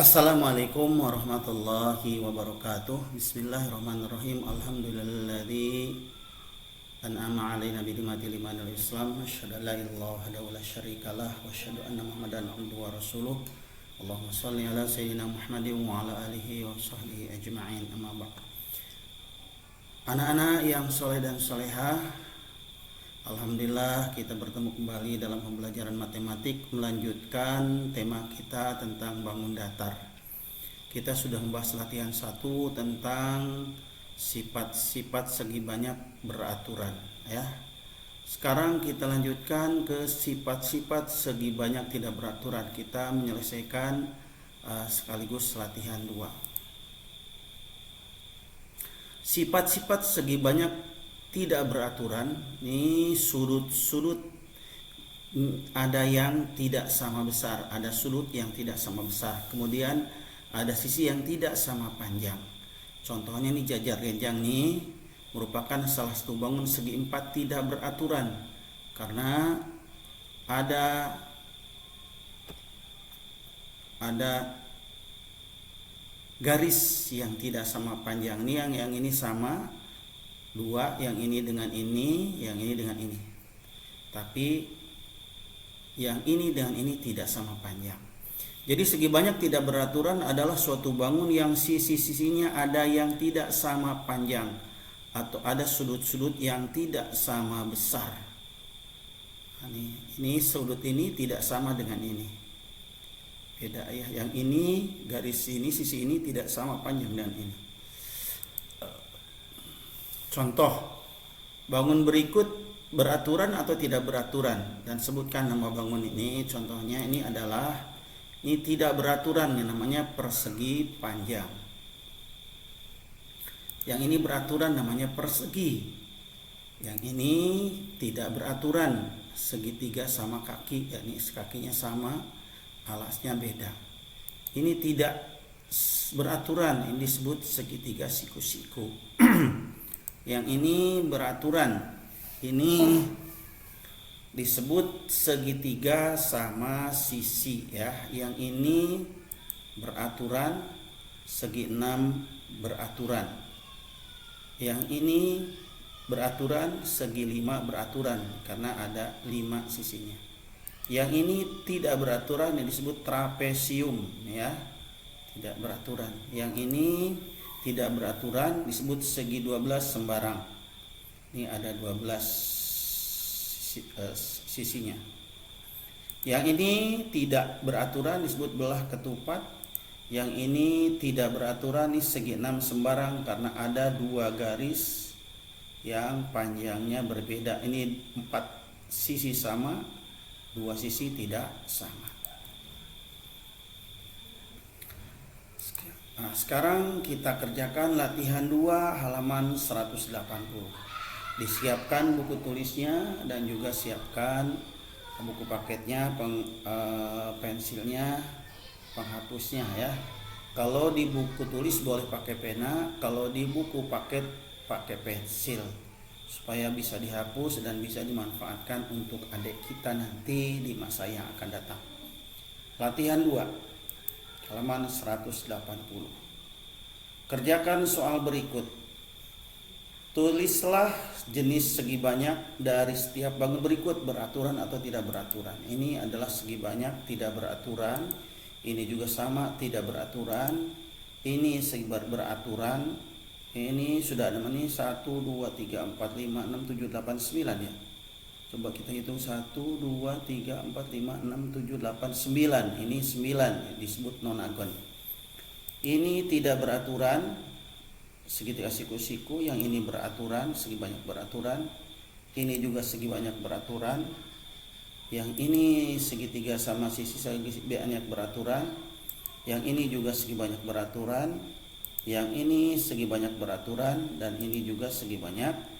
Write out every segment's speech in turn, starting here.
Assalamualaikum warahmatullahi wabarakatuh. Bismillahirrahmanirrahim. Alhamdulilladzi an'ama 'alaina bi ni'matil imanil Islam. Asyhadu an la ilaha illallah wa la syarikalah wa asyhadu anna Muhammadan abduhu wa rasuluh. Allahumma shalli ala sayyidina Muhammadin wa ala alihi wa sahbihi ajma'in. Amma ba'd. Anak-anak yang soleh dan solehah, alhamdulillah kita bertemu kembali dalam pembelajaran matematik, melanjutkan tema kita tentang bangun datar. Kita sudah membahas latihan 1 tentang sifat-sifat segi banyak beraturan ya. Sekarang kita lanjutkan ke sifat-sifat segi banyak tidak beraturan. Kita menyelesaikan sekaligus latihan 2. Sifat-sifat segi banyak tidak beraturan, ini sudut-sudut ada yang tidak sama besar, ada sudut yang tidak sama besar, kemudian ada sisi yang tidak sama panjang. Contohnya nih jajar genjang nih merupakan salah satu bangun segi 4 tidak beraturan karena ada garis yang tidak sama panjang. Ini yang ini sama 2, yang ini dengan ini, yang ini dengan ini. Tapi yang ini dengan ini tidak sama panjang. Jadi segi banyak tidak beraturan adalah suatu bangun yang sisi-sisinya ada yang tidak sama panjang atau ada sudut-sudut yang tidak sama besar. Ini sudut ini tidak sama dengan ini. Beda ya. Yang ini garis ini sisi ini tidak sama panjang dengan ini. Contoh, bangun berikut beraturan atau tidak beraturan, dan sebutkan nama bangun ini. Contohnya ini tidak beraturan, yang namanya persegi panjang. Yang ini beraturan namanya persegi. Yang ini tidak beraturan, segitiga sama kaki, yakni kakinya sama, alasnya beda. Ini tidak beraturan, ini disebut segitiga siku-siku. Yang ini beraturan, ini disebut segitiga sama sisi ya. Yang ini beraturan, segi 6 beraturan. Yang ini beraturan, segi 5 beraturan karena ada 5 sisinya. Yang ini tidak beraturan, yang disebut trapesium ya, tidak beraturan. Yang ini tidak beraturan, disebut segi 12 sembarang. Ini ada 12 sisinya. Yang ini tidak beraturan, disebut belah ketupat. Yang ini tidak beraturan, ini segi 6 sembarang karena ada 2 garis yang panjangnya berbeda. Ini 4 sisi sama, 2 sisi tidak sama. Nah, sekarang kita kerjakan latihan 2 halaman 180. Disiapkan buku tulisnya dan juga siapkan buku paketnya, pensilnya, penghapusnya ya. Kalau di buku tulis boleh pakai pena, kalau di buku paket pakai pensil supaya bisa dihapus dan bisa dimanfaatkan untuk adik kita nanti di masa yang akan datang. Latihan 2 halaman 180. Kerjakan soal berikut. Tulislah jenis segi banyak dari setiap bangun berikut, beraturan atau tidak beraturan. Ini adalah segi banyak tidak beraturan. Ini juga sama tidak beraturan. Ini segi beraturan. Ini sudah ada ini 1 2 3 4 5 6 7 8 9 ya. Coba kita hitung 1 2 3 4 5 6 7 8 9. Ini 9 disebut nonagon. Ini tidak beraturan, segitiga siku-siku. Yang ini beraturan, segi banyak beraturan. Ini juga segi banyak beraturan. Yang ini segitiga sama sisi segi banyak beraturan. Yang ini juga segi banyak beraturan. Yang ini segi banyak beraturan, dan ini juga segi banyak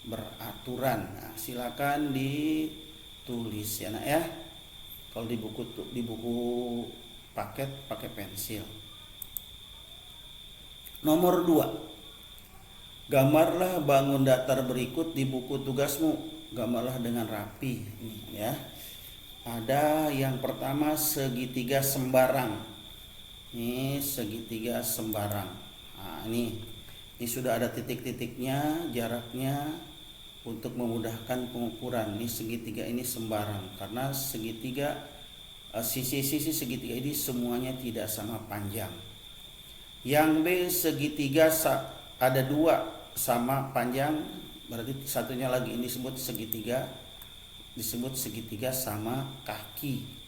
beraturan. Nah, silakan ditulis ya nak ya. Kalau di buku paket pakai pensil. Nomor 2. Gambarlah bangun datar berikut di buku tugasmu. Gambarlah dengan rapi ini ya. Ada yang pertama segitiga sembarang. Ini segitiga sembarang. Nah, ini sudah ada titik-titiknya, jaraknya untuk memudahkan pengukuran. Ini segitiga ini sembarang karena segitiga sisi-sisi segitiga ini semuanya tidak sama panjang. Yang B segitiga ada dua sama panjang, berarti satunya lagi ini disebut segitiga sama kaki.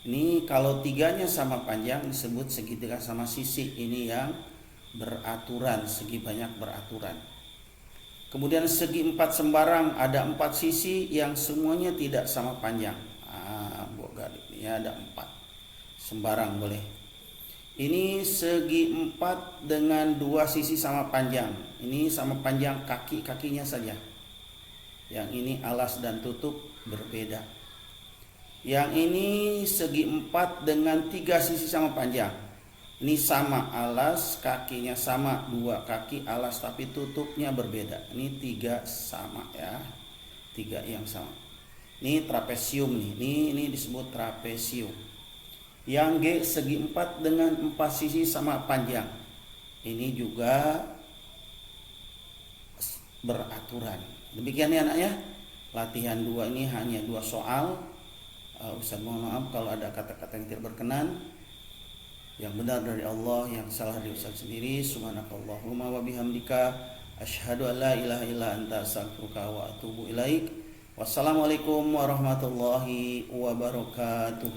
Ini kalau tiganya sama panjang disebut segitiga sama sisi. Ini yang beraturan, segi banyak beraturan. Kemudian segi empat sembarang, ada empat sisi yang semuanya tidak sama panjang. Ini ada empat sembarang boleh. Ini segi empat dengan dua sisi sama panjang. Ini sama panjang kakinya saja. Yang ini alas dan tutup berbeda. Yang ini segi empat dengan tiga sisi sama panjang. Ini sama alas, kakinya sama, dua kaki alas tapi tutupnya berbeda. Ini tiga sama ya, tiga yang sama. Ini trapesium nih, ini disebut trapesium. Yang G segi empat dengan empat sisi sama panjang. Ini juga beraturan. Demikian ya anak ya. Latihan 2 ini hanya 2 soal. Ustaz mohon maaf kalau ada kata-kata yang tidak berkenan. Yang benar dari Allah, yang salah dari Ustaz sendiri. Subhanakallahumma wa bihamdika asyhadu an la ilaha illa anta astaghfiruka wa atubu ilaik. Wassalamualaikum warahmatullahi wabarakatuh.